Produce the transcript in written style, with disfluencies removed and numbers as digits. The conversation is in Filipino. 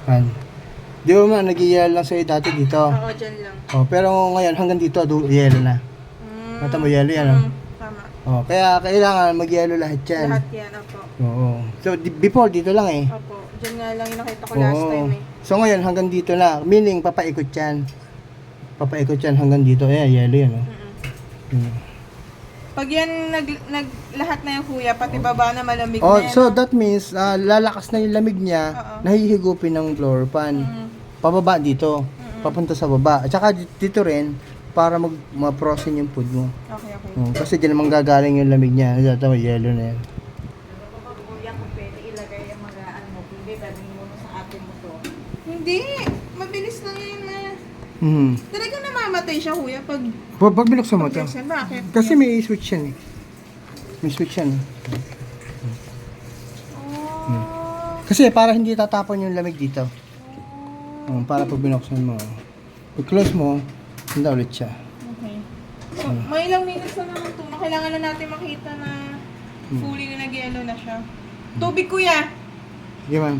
Yan. Di ba man, nag-yelo lang sa'yo dati dito. Oo, dyan lang. Oh, pero ngayon hanggang dito, yelo na. Mata mo yelo yan, oh. Tama. Oh, kaya kailangan mag-yelo lahat yan. Lahat yan, opo. Oo. So, before, dito lang eh. Opo. Dyan nga lang yung nakita ko last Oo. time eh. So, ngayon hanggang dito na. Meaning, papaikot yan. Papaikot yan hanggang dito. Ayan, yelo yan, oh. Pag yan lahat na yung kuya, pati baba na malamig Oh, na yan. so that means, lalakas na yung lamig niya, Oo. nahihigupin ng floor fan. Pababa dito. Papunta sa baba. At saka dito rin, para ma-frozen yung food mo. Okay, okay. Kasi dyan naman gagaling yung lamig niya. Dito, yelo na yan. Kuya, kung pwede ilagay yung mga ano, hindi, sabihin mo sa ate mo to. Hindi! Mabilis lang yan na. Talagang namamatay siya kuya pag Pag binuksan mo to. yan. Bakit? Kasi may switch yan eh. May switch yan. Oh. Kasi para hindi tatapon yung lamig dito. Para pag binuksan mo. Pag close mo, hindi ulit siya. Okay. So, may ilang minutes na naman ito. Kailangan na natin makita na fully na nag-yellow na siya. Tubig kuya! Sige ma'am.